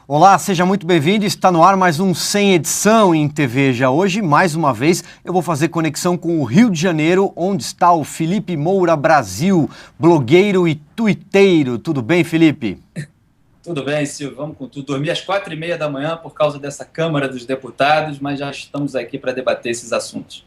Olá, seja muito bem-vindo. Está no ar mais um Sem Edição em TV Já. Hoje, mais uma vez, eu vou fazer conexão com o Rio de Janeiro, onde está o Felipe Moura Brasil, blogueiro e tuiteiro. Tudo bem, Felipe? Tudo bem, Silvio, vamos com tudo. Dormi às 4h30 da manhã por causa dessa Câmara dos Deputados, mas já estamos aqui para debater esses assuntos.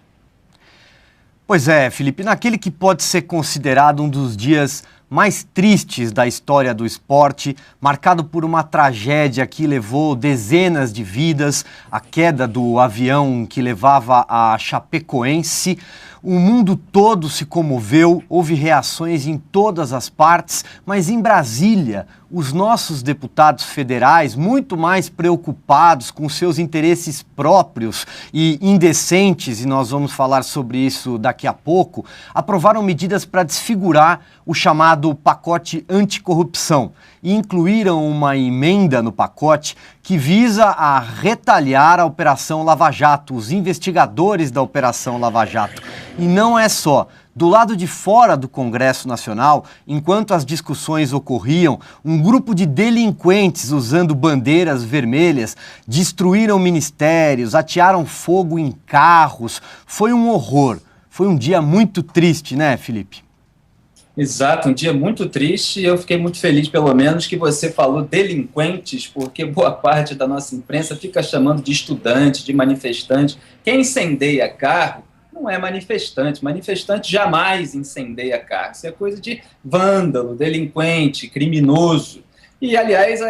Pois é, Felipe, naquele que pode ser considerado um dos dias mais tristes da história do esporte, marcado por uma tragédia que levou dezenas de vidas, a queda do avião que levava a Chapecoense. O mundo todo se comoveu, houve reações em todas as partes, mas em Brasília, os nossos deputados federais, muito mais preocupados com seus interesses próprios e indecentes, e nós vamos falar sobre isso daqui a pouco, aprovaram medidas para desfigurar o chamado pacote anticorrupção e incluíram uma emenda no pacote que visa a retalhar a Operação Lava Jato, os investigadores da Operação Lava Jato. E não é só. Do lado de fora do Congresso Nacional, enquanto as discussões ocorriam, um grupo de delinquentes usando bandeiras vermelhas destruíram ministérios, atearam fogo em carros. Foi um horror. Foi um dia muito triste, né, Felipe? Exato, um dia muito triste, e eu fiquei muito feliz, pelo menos, que você falou delinquentes, porque boa parte da nossa imprensa fica chamando de estudante, de manifestante. Quem incendeia carro não é manifestante. Manifestante jamais incendeia carro. Isso é coisa de vândalo, delinquente, criminoso. E, aliás,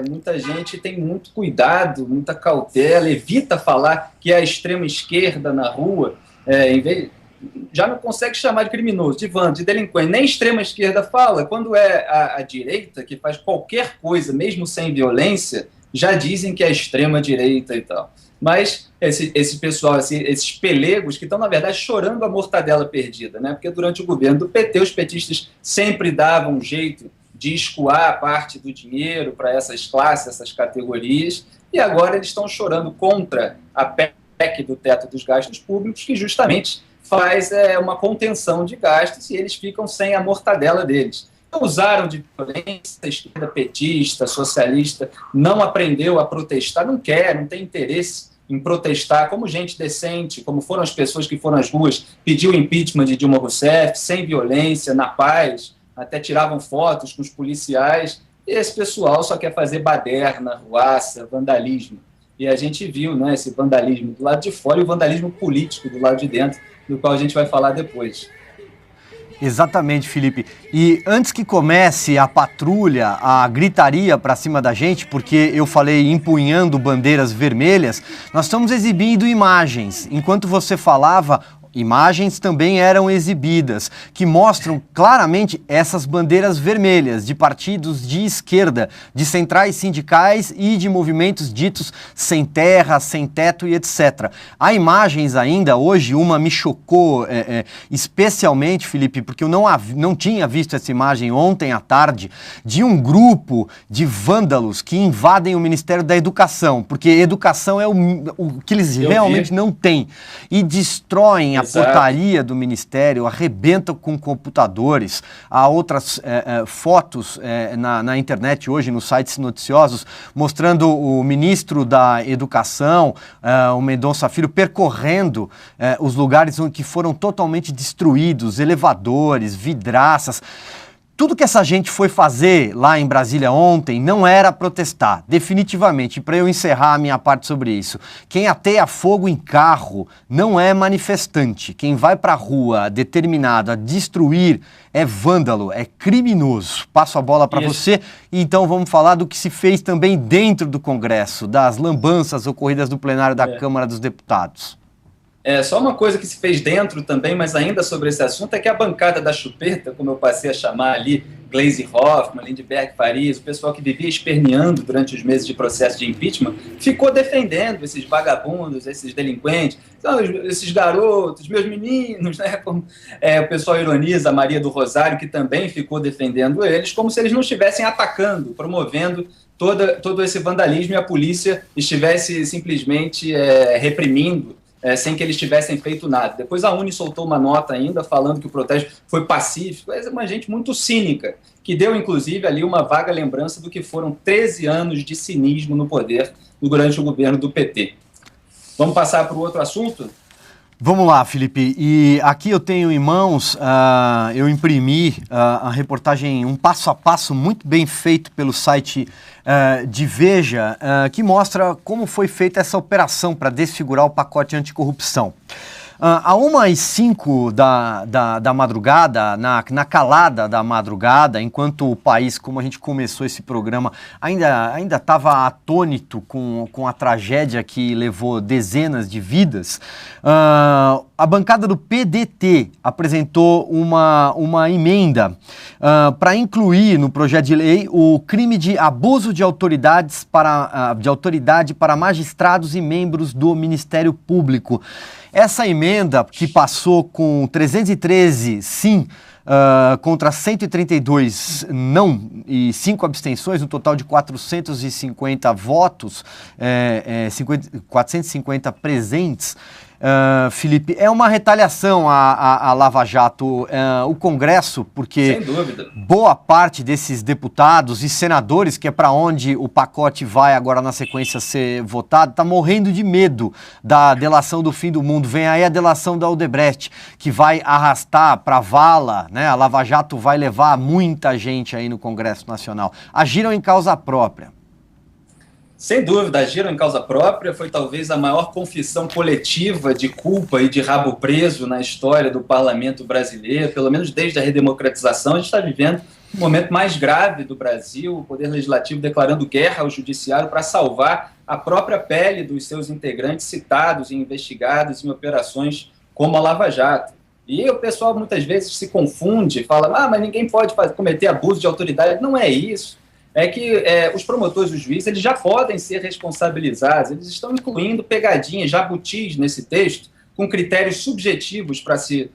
muita gente tem muito cuidado, muita cautela, evita falar que é a extrema-esquerda na rua, já não consegue chamar de criminoso, de vândalo, de delinquente. Nem extrema-esquerda fala. Quando é a direita, que faz qualquer coisa, mesmo sem violência, já dizem que é extrema-direita e tal. Mas esse pessoal, esses pelegos que estão, na verdade, chorando a mortadela perdida, né? Porque durante o governo do PT, os petistas sempre davam um jeito de escoar parte do dinheiro para essas classes, essas categorias, e agora eles estão chorando contra a PEC do teto dos gastos públicos, que justamente faz uma contenção de gastos e eles ficam sem a mortadela deles. Usaram de violência, a esquerda petista, socialista, não aprendeu a protestar, não quer, não tem interesse em protestar como gente decente, como foram as pessoas que foram às ruas, pediu o impeachment de Dilma Rousseff, sem violência, na paz, até tiravam fotos com os policiais, e esse pessoal só quer fazer baderna, ruaça, vandalismo. E a gente viu, né, esse vandalismo do lado de fora e o vandalismo político do lado de dentro, do qual a gente vai falar depois. Exatamente, Felipe. E antes que comece a patrulha, a gritaria para cima da gente, porque eu falei empunhando bandeiras vermelhas, nós estamos exibindo imagens. Enquanto você falava, imagens também eram exibidas, que mostram claramente essas bandeiras vermelhas de partidos de esquerda, de centrais sindicais e de movimentos ditos sem terra, sem teto e etc. Há imagens ainda, hoje uma me chocou especialmente, Felipe, porque eu não tinha visto essa imagem ontem à tarde, de um grupo de vândalos que invadem o Ministério da Educação, porque educação é o que eles realmente não têm, e destroem a portaria do Ministério, arrebenta com computadores. Há outras fotos na internet hoje, nos sites noticiosos, mostrando o ministro da Educação, o Mendonça Filho, percorrendo os lugares que foram totalmente destruídos, elevadores, vidraças. Tudo que essa gente foi fazer lá em Brasília ontem não era protestar, definitivamente. Para eu encerrar a minha parte sobre isso, quem ateia fogo em carro não é manifestante. Quem vai para a rua determinado a destruir é vândalo, é criminoso. Passo a bola para você e então vamos falar do que se fez também dentro do Congresso, das lambanças ocorridas no plenário da Câmara dos Deputados. Só uma coisa que se fez dentro também, mas ainda sobre esse assunto, é que a bancada da chupeta, como eu passei a chamar ali, Gleisi Hoffmann, Lindbergh Farias, o pessoal que vivia esperneando durante os meses de processo de impeachment, ficou defendendo esses vagabundos, esses delinquentes, esses garotos, meus meninos, né? Como, o pessoal ironiza a Maria do Rosário, que também ficou defendendo eles, como se eles não estivessem atacando, promovendo todo esse vandalismo e a polícia estivesse simplesmente reprimindo sem que eles tivessem feito nada. Depois a Uni soltou uma nota ainda falando que o protesto foi pacífico. É uma gente muito cínica, que deu, inclusive, ali uma vaga lembrança do que foram 13 anos de cinismo no poder durante o governo do PT. Vamos passar para o outro assunto? Vamos lá, Felipe. E aqui eu tenho em mãos, eu imprimi a reportagem, um passo a passo muito bem feito pelo site de Veja, que mostra como foi feita essa operação para desfigurar o pacote anticorrupção. A 1h05 da madrugada, na calada da madrugada, enquanto o país, como a gente começou esse programa, ainda estava atônito com a tragédia que levou dezenas de vidas, a bancada do PDT apresentou uma emenda para incluir no projeto de lei o crime de abuso de autoridade para magistrados e membros do Ministério Público. Essa emenda, que passou com 313 sim contra 132 não e 5 abstenções, um total de 450 votos, 450 presentes, Felipe, é uma retaliação à Lava Jato, o Congresso, porque sem dúvida, boa parte desses deputados e senadores, que é para onde o pacote vai agora na sequência ser votado, está morrendo de medo da delação do fim do mundo. Vem aí a delação da Odebrecht, que vai arrastar para a vala, né? A Lava Jato vai levar muita gente aí no Congresso Nacional. Agiram em causa própria. Sem dúvida, agiram em causa própria, foi talvez a maior confissão coletiva de culpa e de rabo preso na história do parlamento brasileiro, pelo menos desde a redemocratização. A gente está vivendo o momento mais grave do Brasil, o Poder Legislativo declarando guerra ao Judiciário para salvar a própria pele dos seus integrantes citados e investigados em operações como a Lava Jato. E o pessoal muitas vezes se confunde, fala, mas ninguém pode cometer abuso de autoridade. Não é isso. É que os promotores e os juízes eles já podem ser responsabilizados, eles estão incluindo pegadinhas, jabutis nesse texto, com critérios subjetivos para se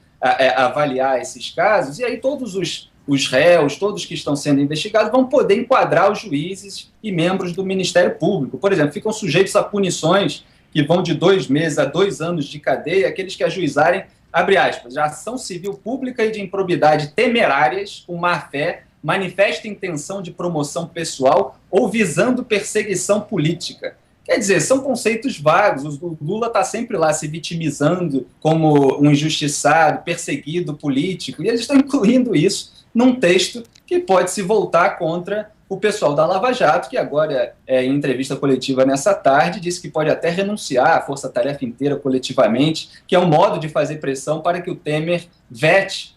avaliar esses casos, e aí todos os réus, todos que estão sendo investigados, vão poder enquadrar os juízes e membros do Ministério Público. Por exemplo, ficam sujeitos a punições que vão de 2 meses a 2 anos de cadeia, aqueles que ajuizarem, abre aspas, a ação civil pública e de improbidade temerárias, com má-fé, manifesta intenção de promoção pessoal ou visando perseguição política. Quer dizer, são conceitos vagos. O Lula está sempre lá se vitimizando como um injustiçado, perseguido político, e eles estão incluindo isso num texto que pode se voltar contra o pessoal da Lava Jato, que agora, em entrevista coletiva nessa tarde, disse que pode até renunciar à força-tarefa inteira coletivamente, que é um modo de fazer pressão para que o Temer vete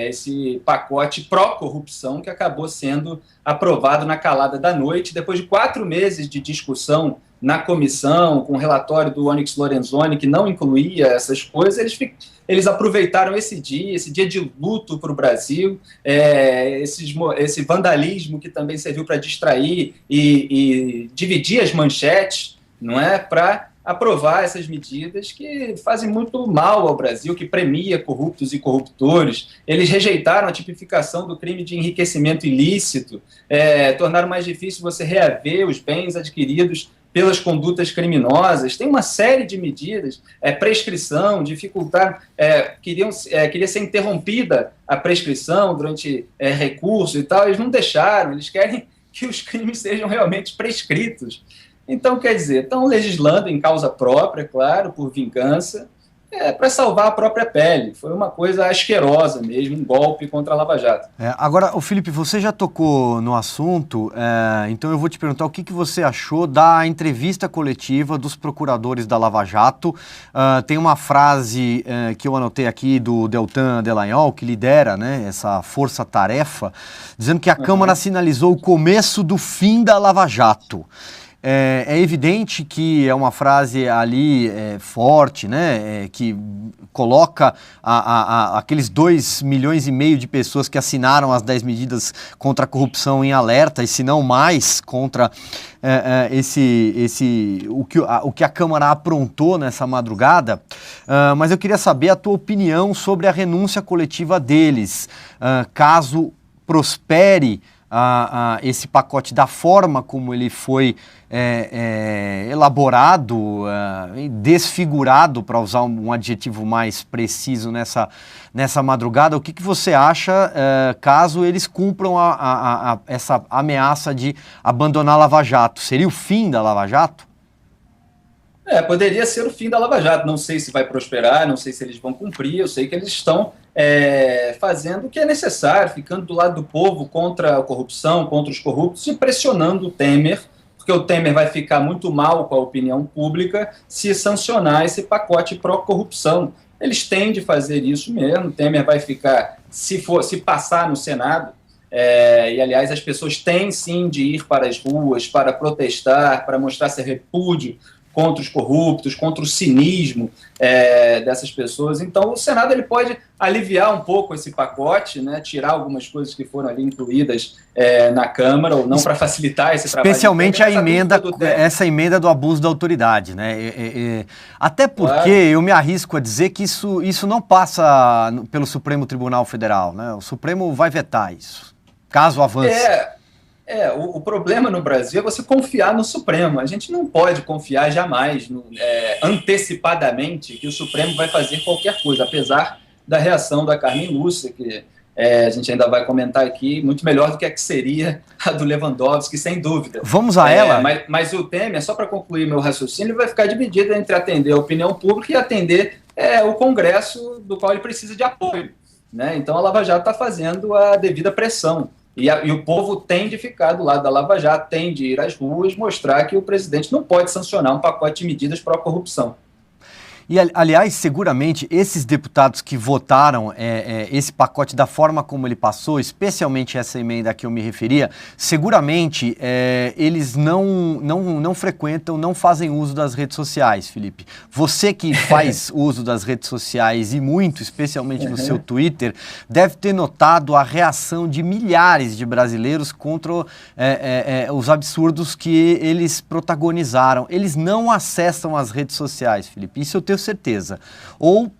esse pacote pró-corrupção que acabou sendo aprovado na calada da noite, depois de 4 meses de discussão na comissão, com o relatório do Onyx Lorenzoni, que não incluía essas coisas. Eles aproveitaram esse dia de luto para o Brasil, esse vandalismo que também serviu para distrair e dividir as manchetes, não é, para aprovar essas medidas que fazem muito mal ao Brasil, que premia corruptos e corruptores. Eles rejeitaram a tipificação do crime de enriquecimento ilícito, tornaram mais difícil você reaver os bens adquiridos pelas condutas criminosas. Tem uma série de medidas, prescrição, dificultar, queria ser interrompida a prescrição durante recurso e tal, eles não deixaram, eles querem que os crimes sejam realmente prescritos. Então, quer dizer, estão legislando em causa própria, claro, por vingança, para salvar a própria pele. Foi uma coisa asquerosa mesmo, um golpe contra a Lava Jato. Agora, Felipe, você já tocou no assunto, então eu vou te perguntar o que você achou da entrevista coletiva dos procuradores da Lava Jato. Tem uma frase que eu anotei aqui do Deltan Dallagnol, que lidera, né, essa força-tarefa, dizendo que a Câmara sinalizou o começo do fim da Lava Jato. É evidente que é uma frase ali forte, né, que coloca aqueles 2,5 milhões de pessoas que assinaram as 10 medidas contra a corrupção em alerta, e se não mais, contra o que a Câmara aprontou nessa madrugada. Mas eu queria saber a tua opinião sobre a renúncia coletiva deles, caso prospere esse pacote da forma como ele foi elaborado, desfigurado, para usar um adjetivo mais preciso nessa madrugada. O que você acha caso eles cumpram essa ameaça de abandonar a Lava Jato? Seria o fim da Lava Jato? Poderia ser o fim da Lava Jato. Não sei se vai prosperar, não sei se eles vão cumprir. Eu sei que eles estão fazendo o que é necessário, ficando do lado do povo contra a corrupção, contra os corruptos e pressionando o Temer, porque o Temer vai ficar muito mal com a opinião pública se sancionar esse pacote pró-corrupção. Eles têm de fazer isso mesmo. O Temer vai ficar, se passar no Senado, e aliás as pessoas têm sim de ir para as ruas para protestar, para mostrar seu repúdio contra os corruptos, contra o cinismo dessas pessoas. Então, o Senado ele pode aliviar um pouco esse pacote, né, tirar algumas coisas que foram ali incluídas na Câmara, ou não, para facilitar esse trabalho. Especialmente essa emenda do abuso da autoridade, né? Até porque eu me arrisco a dizer que isso não passa pelo Supremo Tribunal Federal, né? O Supremo vai vetar isso, caso avance. O problema no Brasil é você confiar no Supremo. A gente não pode confiar jamais antecipadamente que o Supremo vai fazer qualquer coisa, apesar da reação da Carmen Lúcia, que a gente ainda vai comentar aqui, muito melhor do que a que seria a do Lewandowski, sem dúvida. Vamos a ela? Mas o Temer, só para concluir meu raciocínio, ele vai ficar dividido entre atender a opinião pública e atender o Congresso, do qual ele precisa de apoio, né? Então a Lava Jato está fazendo a devida pressão. E o povo tem de ficar do lado da Lava Jato, tem de ir às ruas mostrar que o presidente não pode sancionar um pacote de medidas pró-corrupção. E, aliás, seguramente, esses deputados que votaram esse pacote da forma como ele passou, especialmente essa emenda a que eu me referia, seguramente eles não frequentam, não fazem uso das redes sociais, Felipe. Você que faz uso das redes sociais e muito, especialmente no seu Twitter, deve ter notado a reação de milhares de brasileiros contra os absurdos que eles protagonizaram. Eles não acessam as redes sociais, Felipe. Isso eu tenho certeza. Ou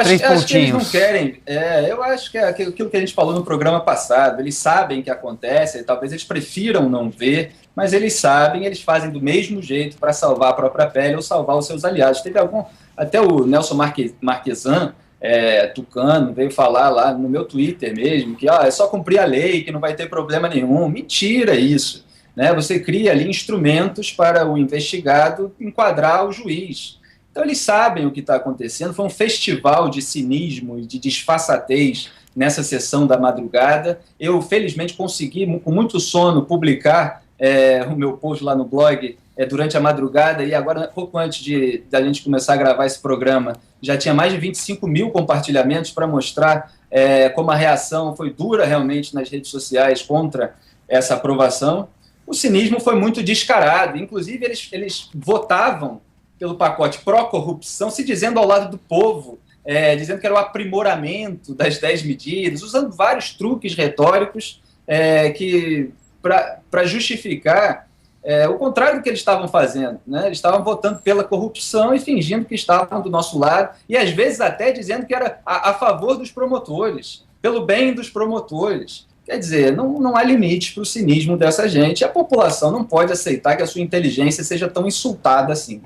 três pontinhos. Acho que eles não querem. Eu acho que é aquilo que a gente falou no programa passado. Eles sabem que acontece, talvez eles prefiram não ver, mas eles sabem, eles fazem do mesmo jeito para salvar a própria pele ou salvar os seus aliados. Até o Nelson Marquesan, tucano, veio falar lá no meu Twitter mesmo, que é só cumprir a lei, que não vai ter problema nenhum. Mentira isso. Né, você cria ali instrumentos para o investigado enquadrar o juiz. Então eles sabem o que está acontecendo. Foi um festival de cinismo e de disfarçatez nessa sessão da madrugada. Eu, felizmente, consegui, com muito sono, publicar o meu post lá no blog durante a madrugada, e agora, pouco antes da gente começar a gravar esse programa, já tinha mais de 25 mil compartilhamentos para mostrar como a reação foi dura realmente nas redes sociais contra essa aprovação. O cinismo foi muito descarado. Inclusive, eles votavam pelo pacote pró-corrupção, se dizendo ao lado do povo, dizendo que era o aprimoramento das 10 medidas, usando vários truques retóricos para justificar o contrário do que eles estavam fazendo, né? Eles estavam votando pela corrupção e fingindo que estavam do nosso lado, e às vezes até dizendo que era a favor dos promotores, pelo bem dos promotores. Quer dizer, não há limite para o cinismo dessa gente. A população não pode aceitar que a sua inteligência seja tão insultada assim.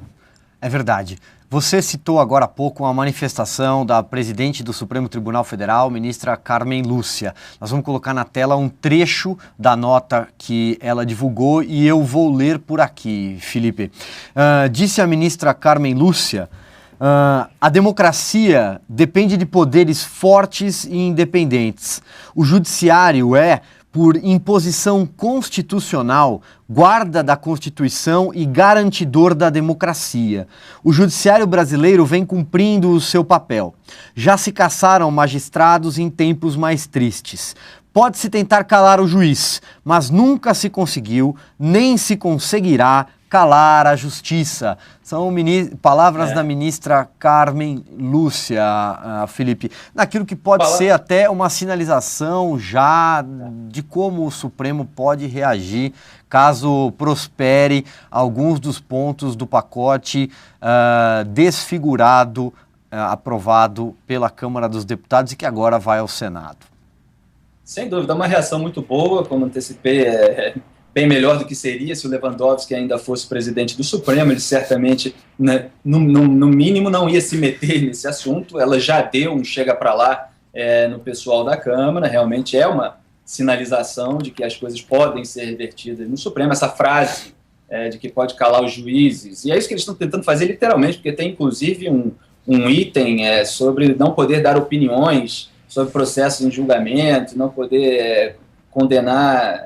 É verdade. Você citou agora há pouco uma manifestação da presidente do Supremo Tribunal Federal, ministra Carmen Lúcia. Nós vamos colocar na tela um trecho da nota que ela divulgou e eu vou ler por aqui, Felipe. Disse a ministra Carmen Lúcia: a democracia depende de poderes fortes e independentes. O judiciário por imposição constitucional, guarda da Constituição e garantidor da democracia. O judiciário brasileiro vem cumprindo o seu papel. Já se caçaram magistrados em tempos mais tristes. Pode-se tentar calar o juiz, mas nunca se conseguiu, nem se conseguirá calar a justiça. São palavras da ministra Carmen Lúcia, Felipe, naquilo que pode ser até uma sinalização já de como o Supremo pode reagir caso prospere alguns dos pontos do pacote desfigurado, aprovado pela Câmara dos Deputados e que agora vai ao Senado. Sem dúvida, é uma reação muito boa, como antecipei, bem melhor do que seria se o Lewandowski ainda fosse presidente do Supremo. Ele certamente, né, no mínimo, não ia se meter nesse assunto. Ela já deu um chega para lá no pessoal da Câmara, realmente é uma sinalização de que as coisas podem ser revertidas no Supremo. Essa frase de que pode calar os juízes, e é isso que eles estão tentando fazer literalmente, porque tem inclusive um item sobre não poder dar opiniões sobre processos em julgamento, não poder condenar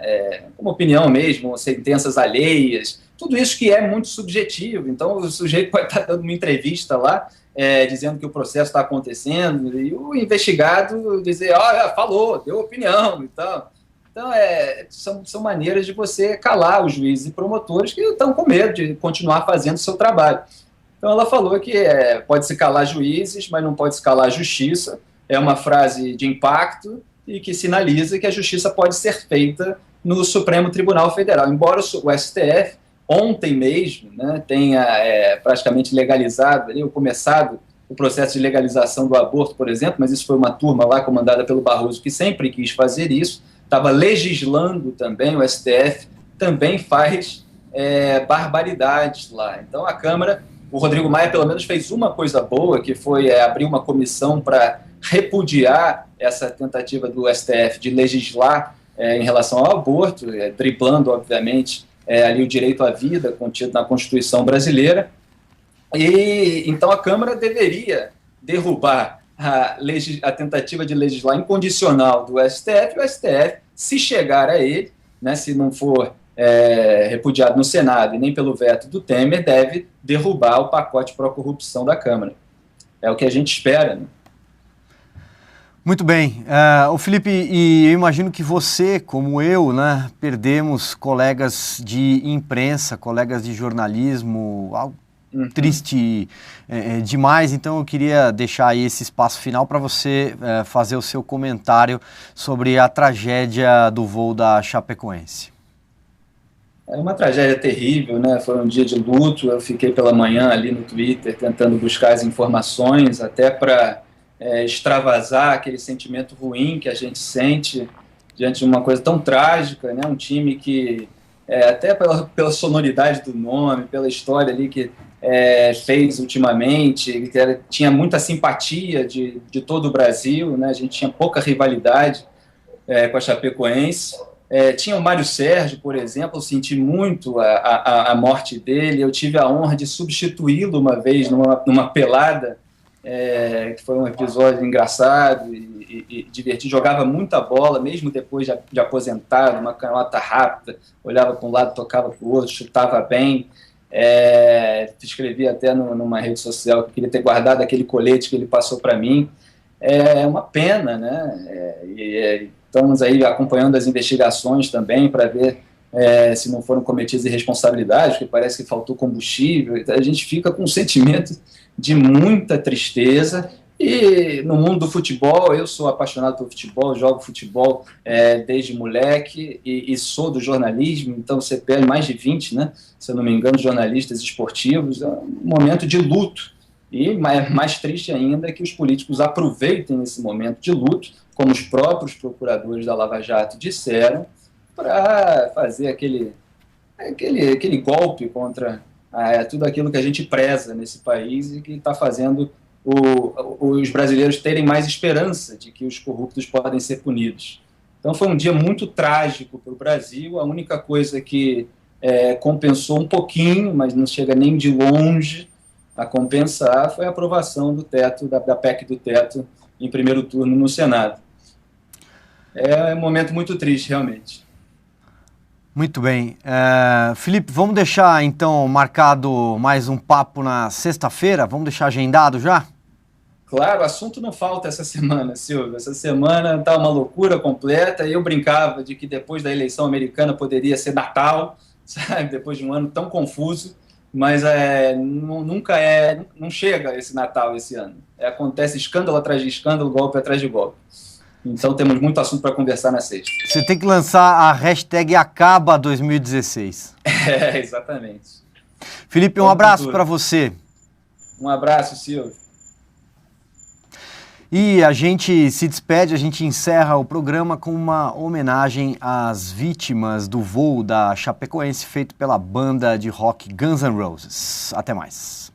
como opinião mesmo, sentenças alheias, tudo isso que é muito subjetivo. Então o sujeito pode estar dando uma entrevista lá, dizendo que o processo está acontecendo, e o investigado dizer, falou, deu opinião e tal. Então, são maneiras de você calar os juízes e promotores que estão com medo de continuar fazendo o seu trabalho. Então, ela falou que pode-se calar juízes, mas não pode-se calar a justiça. É uma frase de impacto e que sinaliza que a justiça pode ser feita no Supremo Tribunal Federal. Embora o STF, ontem mesmo, né, tenha praticamente legalizado, começado o processo de legalização do aborto, por exemplo, mas isso foi uma turma lá comandada pelo Barroso que sempre quis fazer isso, estava legislando também, o STF também faz barbaridades lá. Então a Câmara, o Rodrigo Maia pelo menos fez uma coisa boa, que foi abrir uma comissão para repudiar essa tentativa do STF de legislar em relação ao aborto, driblando, obviamente, ali o direito à vida contido na Constituição brasileira. E então a Câmara deveria derrubar a tentativa de legislar incondicional do STF, e o STF, se chegar a ele, né, se não for repudiado no Senado e nem pelo veto do Temer, deve derrubar o pacote pró-corrupção da Câmara. É o que a gente espera, né? Muito bem. O Felipe, e eu imagino que você, como eu, né, perdemos colegas de imprensa, colegas de jornalismo, algo triste demais. Então eu queria deixar aí esse espaço final para você fazer o seu comentário sobre a tragédia do voo da Chapecoense. É uma tragédia terrível, né? Foi um dia de luto. Eu fiquei pela manhã ali no Twitter tentando buscar as informações, até para extravasar aquele sentimento ruim que a gente sente diante de uma coisa tão trágica, né? Um time que, até pela sonoridade do nome, pela história ali que fez ultimamente, que tinha muita simpatia de todo o Brasil, né? A gente tinha pouca rivalidade com a Chapecoense. Tinha o Mário Sérgio, por exemplo, eu senti muito a morte dele. Eu tive a honra de substituí-lo uma vez numa pelada, que foi um episódio engraçado e divertido. Jogava muita bola, mesmo depois de aposentado, uma canhota rápida, olhava para um lado, tocava para o outro, chutava bem. Escrevi até numa rede social que eu queria ter guardado aquele colete que ele passou para mim. É uma pena, né? Estamos aí acompanhando as investigações também para ver se não foram cometidas irresponsabilidades, porque parece que faltou combustível. Então a gente fica com um sentimento de muita tristeza. E no mundo do futebol, eu sou apaixonado por futebol, jogo futebol desde moleque e sou do jornalismo, então você perde mais de 20, né, se eu não me engano, jornalistas esportivos. É um momento de luto. E mais triste ainda é que os políticos aproveitem esse momento de luto, como os próprios procuradores da Lava Jato disseram, para fazer aquele golpe contra tudo aquilo que a gente preza nesse país e que está fazendo os brasileiros terem mais esperança de que os corruptos podem ser punidos. Então foi um dia muito trágico para o Brasil. A única coisa que compensou um pouquinho, mas não chega nem de longe a compensar, foi a aprovação do teto, da PEC do teto, em primeiro turno no Senado. É um momento muito triste, realmente. Muito bem. Felipe, vamos deixar então marcado mais um papo na sexta-feira? Vamos deixar agendado já? Claro, o assunto não falta essa semana, Silvio. Essa semana está uma loucura completa. Eu brincava de que depois da eleição americana poderia ser Natal, sabe? Depois de um ano tão confuso. Mas não chega esse Natal esse ano. Acontece escândalo atrás de escândalo, golpe atrás de golpe. Então temos muito assunto para conversar na sexta. Você tem que lançar a hashtag Acaba 2016. Exatamente. Felipe, um abraço para você. Um abraço, Silvio. E a gente se despede, a gente encerra o programa com uma homenagem às vítimas do voo da Chapecoense feito pela banda de rock Guns N' Roses. Até mais.